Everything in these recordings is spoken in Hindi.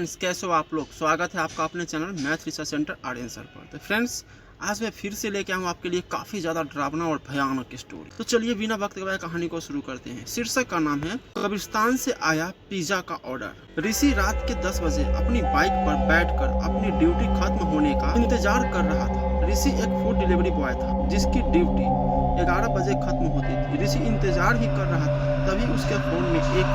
फ्रेंड्स, कैसे हो आप लोग। स्वागत है आपका अपने channel math research centre Aryan sir पर। तो फ्रेंड्स, आज मैं फिर से लेके आऊँ आपके लिए काफ़ी ज़्यादा डरावना और भयानक स्टोरी। तो चलिए बिना वक्त गवाए कहानी को शुरू करते हैं। शीर्षक का नाम है कब्रिस्तान से आया पिज्जा का ऑर्डर। ऋषि रात के 10 बजे अपनी बाइक पर बैठकर अपनी ड्यूटी खत्म होने का इंतजार कर रहा था। ऋषि एक फूड डिलीवरी बॉय था जिसकी ड्यूटी 11 बजे खत्म होती थी। ऋषि इंतजार ही कर रहा था, तभी उसके फोन में एक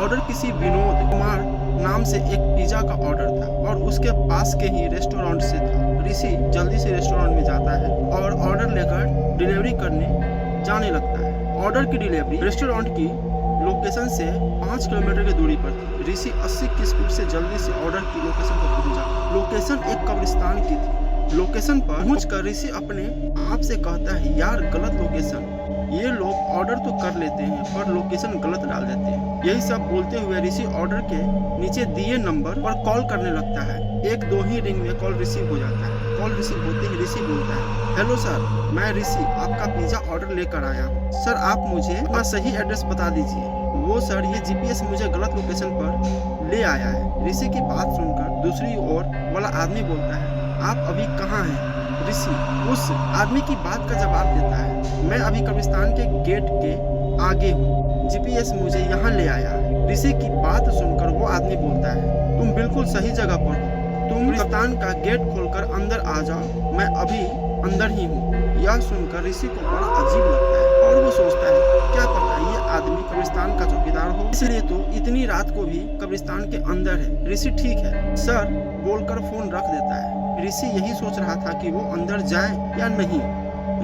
ऑर्डर किसी विनोद कुमार नाम से एक पिज्जा का ऑर्डर था और उसके पास के ही रेस्टोरेंट से था। ऋषि जल्दी से रेस्टोरेंट में जाता है और ऑर्डर लेकर डिलीवरी करने जाने लगता है। ऑर्डर की डिलीवरी रेस्टोरेंट की लोकेशन से 5 किलोमीटर की दूरी पर थी। ऋषि 80 की स्पीड से जल्दी से ऑर्डर की लोकेशन पर पहुंचा। लोकेशन एक कब्रिस्तान की थी। लोकेशन पर पहुंचकर ऋषि अपने आप से कहता है, यार गलत लोकेशन। ये लोग ऑर्डर तो कर लेते हैं पर लोकेशन गलत डाल देते हैं। यही सब बोलते हुए ऋषि ऑर्डर के नीचे दिए नंबर पर कॉल करने लगता है। 1-2 ही रिंग में कॉल रिसीव हो जाता है। कॉल रिसीव होते ही ऋषि बोलता है, हेलो सर, मैं ऋषि आपका पिज्जा ऑर्डर लेकर आया हूँ। सर आप मुझे अपना सही एड्रेस बता दीजिए। वो सर, ये जीपीएस मुझे गलत लोकेशन पर ले आया है। ऋषि की बात सुनकर दूसरी ओर वाला आदमी बोलता है, आप अभी कहाँ हैं? ऋषि उस आदमी की बात का जवाब देता है, मैं अभी कब्रिस्तान के गेट के आगे हूँ। जीपीएस मुझे यहाँ ले आया है। ऋषि की बात सुनकर वो आदमी बोलता है, तुम बिल्कुल सही जगह पर हो। तुम कब्रिस्तान का गेट खोलकर अंदर आ जाओ, मैं अभी अंदर ही हूँ। यह सुनकर ऋषि को बड़ा अजीब लगता है और वो सोचता है, क्या पता ये आदमी कब्रिस्तान का चौकीदार हो, इसलिए तो इतनी रात को भी कब्रिस्तान के अंदर है। ऋषि ठीक है सर बोलकर फोन रख देता है। ऋषि यही सोच रहा था कि वो अंदर जाए या नहीं।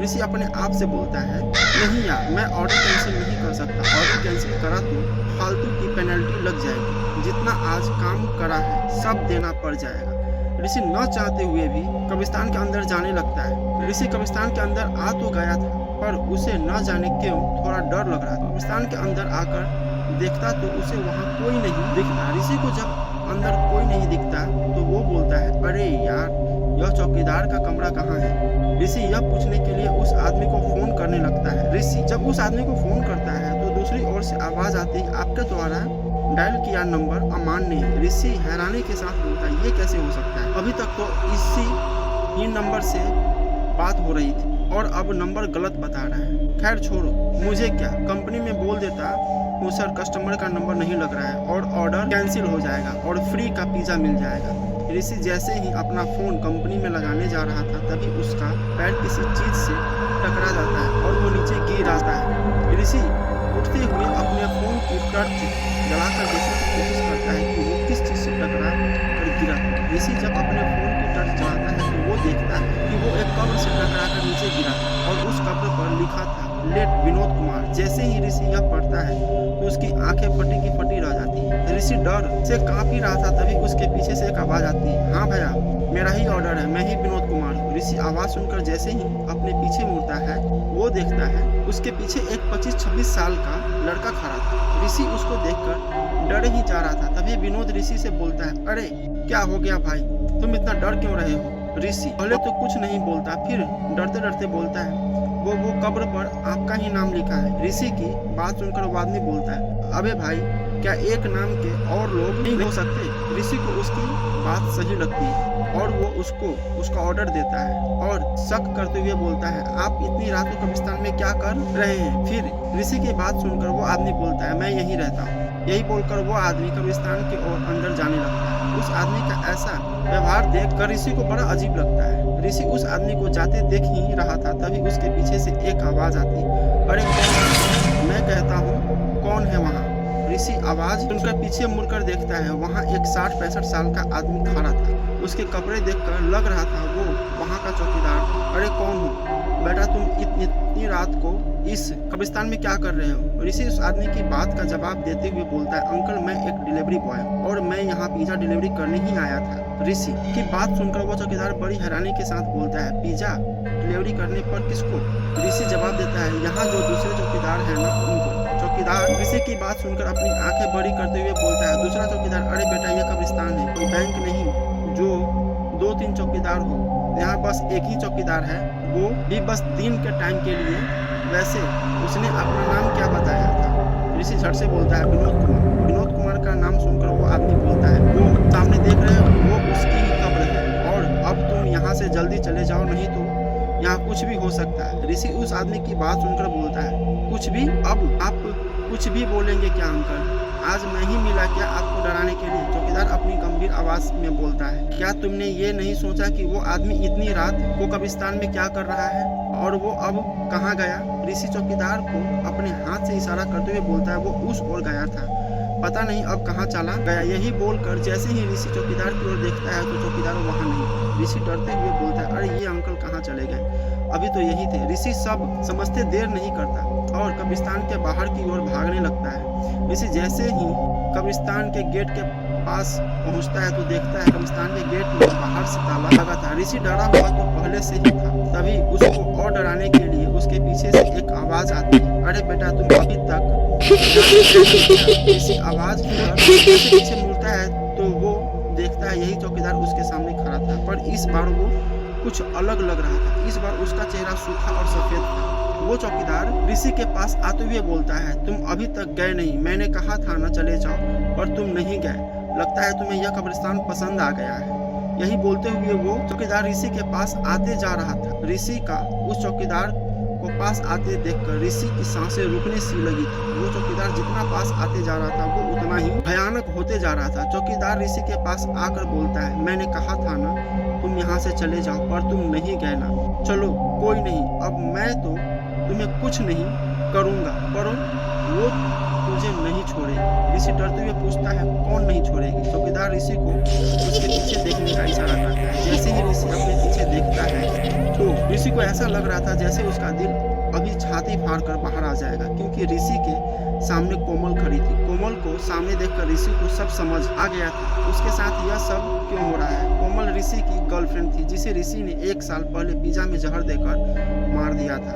ऋषि अपने आप से बोलता है, नहीं यार, मैं ऑर्डर कैंसिल नहीं कर सकता। ऑर्डर कैंसिल करा तो फालतू की पेनल्टी लग जाएगी। जितना आज काम करा है सब देना पड़ जाएगा। ऋषि न चाहते हुए भी कब्रिस्तान के अंदर जाने लगता है। ऋषि कब्रिस्तान के अंदर आ तो गया था पर उसे न जाने क्यों थोड़ा डर लग रहा था। कब्रिस्तान के अंदर आकर देखता तो उसे वहाँ कोई नहीं दिखता। ऋषि को जब अंदर कोई नहीं दिखता तो वो बोलता है, अरे यार, यह चौकीदार का कमरा कहाँ है? ऋषि यह पूछने के लिए उस आदमी को फोन करने लगता है। ऋषि जब उस आदमी को फोन करता है तो दूसरी ओर से आवाज आती है, आपके द्वारा डायल किया नंबर अमान्य है। ऋषि हैरानी के साथ बोलता है, ये कैसे हो सकता है? अभी तक तो इसी ही नंबर से बात हो रही थी और अब नंबर गलत बता रहा है। खैर छोड़ो, मुझे क्या, कंपनी में बोल देता हूँ सर, कस्टमर का नंबर नहीं लग रहा है और ऑर्डर कैंसिल हो जाएगा और फ्री का पिज्जा मिल जाएगा। ऋषि जैसे ही अपना फोन कंपनी में लगाने जा रहा था तभी उसका पैर किसी चीज से टकरा जाता है और वो नीचे गिर जाता है। ऋषि उठते हुए अपने फोन की टर्च जलाकर देखने की कोशिश करता है कि वो किस चीज से टकरा कर गिरा। ऋषि जब अपने फोन की टर्च जलाता है तो वो देखता है कि वो एक कब्र से टकरा कर नीचे गिरा और उस कब्र पर लिखा था, लेट विनोद कुमार। जैसे ही ऋषि यह पढ़ता है तो उसकी आंखें फटी की फटी रह जाती है। ऋषि डर से कांप ही रहा था तभी उसके पीछे से एक आवाज आती है, हाँ भैया, मेरा ही ऑर्डर है, मैं ही विनोद कुमार हूँ। ऋषि आवाज सुनकर जैसे ही अपने पीछे मुड़ता है वो देखता है उसके पीछे एक 25-26 साल का लड़का खड़ा था। ऋषि उसको देखकर डरे ही जा रहा था। तभी विनोद ऋषि से बोलता है, अरे क्या हो गया भाई, तुम इतना डर क्यों रहे हो? ऋषि पहले तो कुछ नहीं बोलता, फिर डरते डरते बोलता है, वो कब्र पर आपका ही नाम लिखा है। ऋषि की बात सुनकर वो आदमी बोलता है, अबे भाई, क्या एक नाम के और लोग नहीं हो सकते? ऋषि को उसकी बात सही लगती है और वो उसका ऑर्डर देता है और शक करते हुए बोलता है, आप इतनी रात को कब्रिस्तान में क्या कर रहे हैं? फिर ऋषि की बात सुनकर वो आदमी बोलता है, मैं यहीं रहता हूँ। यही बोलकर वो आदमी कब्रिस्तान की ओर अंदर जाने लगता है। उस आदमी का ऐसा व्यवहार देखकर ऋषि को बड़ा अजीब लगता है। ऋषि उस आदमी को जाते देख ही रहा था तभी उसके पीछे से एक आवाज आती, अरे कौन? मैं कहता हूँ कौन है वहाँ? ऋषि आवाज सुनकर पीछे मुड़कर देखता है, वहाँ एक 60-65 साल का आदमी खड़ा था। उसके कपड़े देखकर लग रहा था वो वहाँ का चौकीदार। अरे कौन हो बेटा, तुम इतनी रात को इस कब्रिस्तान में क्या कर रहे हो? ऋषि उस आदमी की बात का जवाब देते हुए बोलता है, अंकल, मैं एक डिलीवरी बॉय हूँ और मैं यहाँ पिज्जा डिलीवरी करने ही आया था। ऋषि की बात सुनकर वो चौकीदार बड़ी हैरानी के साथ बोलता है, पिज्जा डिलीवरी करने पर किसको? ऋषि जवाब देता है, यहाँ जो दूसरे चौकीदार है ना, उनको। चौकीदार ऋषि की बात सुनकर अपनी आंखें बड़ी करते हुए बोलता है, दूसरा चौकीदार, अरे बेटा, यह कब्रिस्तान है, कोई बैंक नहीं जो 2-3 चौकीदार हो। यहाँ बस एक ही चौकीदार है, वो भी बस दिन के टाइम के लिए। वैसे उसने अपना नाम क्या बताया था? ऋषि झट से बोलता है विनोद कुमार। विनोद कुमार का नाम सुनकर वो आदमी बोलता है वो सामने देख रहे हो वो उसकी ही कब्र है और अब तुम यहाँ से जल्दी चले जाओ नहीं तो यहाँ कुछ भी हो सकता है। ऋषि उस आदमी की बात सुनकर बोलता है कुछ भी? अब आप कुछ भी बोलेंगे क्या अंकल? आज मैं ही मिला क्या आपको डराने के लिए? चौकीदार अपनी गंभीर आवाज में बोलता है क्या तुमने ये नहीं सोचा कि वो आदमी इतनी रात को कब्रिस्तान में क्या कर रहा है और वो अब कहाँ गया? ऋषि चौकीदार को अपने हाथ से इशारा करते हुए बोलता है वो उस ओर गया था, पता नहीं अब कहाँ चला गया। यही बोलकर जैसे ही ऋषि चौकीदार की ओर देखता है तो चौकीदार वहाँ नहीं। ऋषि डरते हुए बोलता है अरे ये अंकल कहाँ चले गए? अभी तो यही थे। ऋषि सब समझते देर नहीं करता और कब्रिस्तान के बाहर की ओर भागने लगता है। ऋषि जैसे ही कब्रिस्तान के गेट के पास पहुंचता है तो देखता है कब्रिस्तान के गेट में बाहर से ताला लगा था। ऋषि डरा हुआ तो पहले से ही था। तभी उसको और डराने के लिए उसके पीछे से एक आवाज आती है अरे बेटा तुम अभी तक। ऋषि आवाज पीछे मुड़ता है तो वो देखता है यही चौकीदार उसके सामने खड़ा था, पर इस बार वो कुछ अलग लग रहा था। इस बार उसका चेहरा सूखा और सफेद था। वो चौकीदार ऋषि के पास आते हुए बोलता है तुम अभी तक गए नहीं, मैंने कहा था ना चले जाओ और तुम नहीं गए, लगता है तुम्हें यह कब्रिस्तान पसंद आ गया है। यही बोलते हुए वो चौकीदार ऋषि के पास आते जा रहा था। ऋषि का उस चौकीदार को पास आते देखकर ऋषि की सांसें रुकने सी लगी थी। वो चौकीदार जितना पास आते जा रहा था वो उतना ही भयानक होते जा रहा था। चौकीदार ऋषि के पास आकर बोलता है मैंने कहा था ना तुम यहाँ से चले जाओ पर तुम नहीं गए ना, चलो कोई नहीं, अब मैं तो तुम्हें कुछ नहीं करूँगा पर वो तुझे नहीं छोड़ेगी। ऋषि डरते हुए पूछता है कौन नहीं छोड़ेगी? चौकीदार ऋषि को उसके पीछे देखने का इशारा करता है। जैसे ही ऋषि अपने पीछे देखता है तो ऋषि को ऐसा लग रहा था जैसे उसका दिल अभी छाती फाड़ कर बाहर आ जाएगा, क्योंकि ऋषि के सामने कोमल खड़ी थी। कोमल को सामने देखकर ऋषि को सब समझ आ गया था उसके साथ यह सब क्यों हो रहा है। कोमल ऋषि की गर्लफ्रेंड थी जिसे ऋषि ने 1 साल पहले पिज्जा में जहर देकर मार दिया था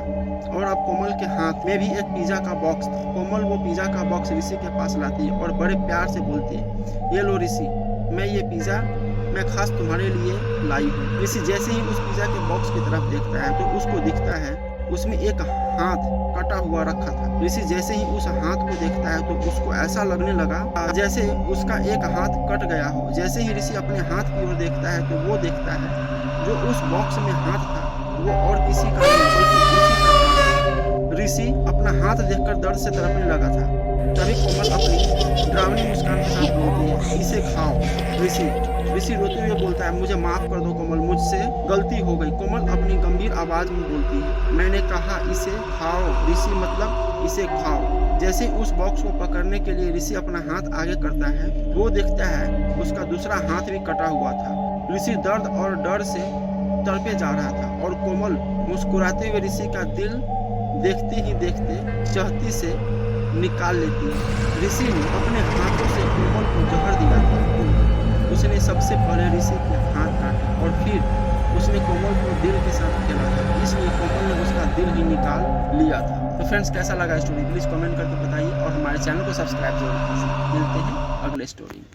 और अब कोमल के हाथ में भी एक पिज्जा का बॉक्स था। कोमल वो पिज्जा का बॉक्स ऋषि के पास लाती है और बड़े प्यार से बोलती है ये लो ऋषि, मैं ये पिज्जा मैं खास तुम्हारे लिए लाई हूँ। ऋषि जैसे ही उस पिज्जा के बॉक्स की तरफ देखता है तो उसको दिखता है उसमें एक हाथ कटा हुआ रखा था। ऋषि जैसे ही उस हाथ को देखता है तो उसको ऐसा लगने लगा जैसे उसका एक हाथ कट गया हो। जैसे ही ऋषि अपने हाथ की ओर देखता है तो वो देखता है जो उस बॉक्स में हाथ था वो और किसी का नहीं बल्कि उसी का था। ऋषि अपना हाथ देखकर दर्द से तड़पने लगा था। तभी कोमल अपनी डरावनी मुस्कान के साथ बोलती है इसे खाओ। ऋषि रोते हुए बोलता है मुझे माफ कर दो कोमल, मुझसे गलती हो गई। कोमल अपनी गंभीर आवाज में बोलती है मैंने कहा इसे खाओ ऋषि, मतलब इसे खाओ। जैसे उस बॉक्स को पकड़ने के लिए ऋषि अपना हाथ आगे करता है वो देखता है उसका दूसरा हाथ भी कटा हुआ था। ऋषि दर्द और डर से तड़पे जा रहा था और कोमल मुस्कुराते हुए ऋषि का दिल देखते ही देखते चाहती से निकाल लेती है। ऋषि ने अपने हाथों से कोमल को जहर दिया था तो उसने सबसे पहले ऋषि के हाथ काटा और फिर उसने कोमल को दिल के साथ खेला था, इसलिए कोमल ने उसका दिल ही निकाल लिया था। तो फ्रेंड्स कैसा लगा स्टोरी प्लीज़ कमेंट करके बताइए और हमारे चैनल को सब्सक्राइब जरूर कीजिए। मिलते हैं अगले स्टोरी में।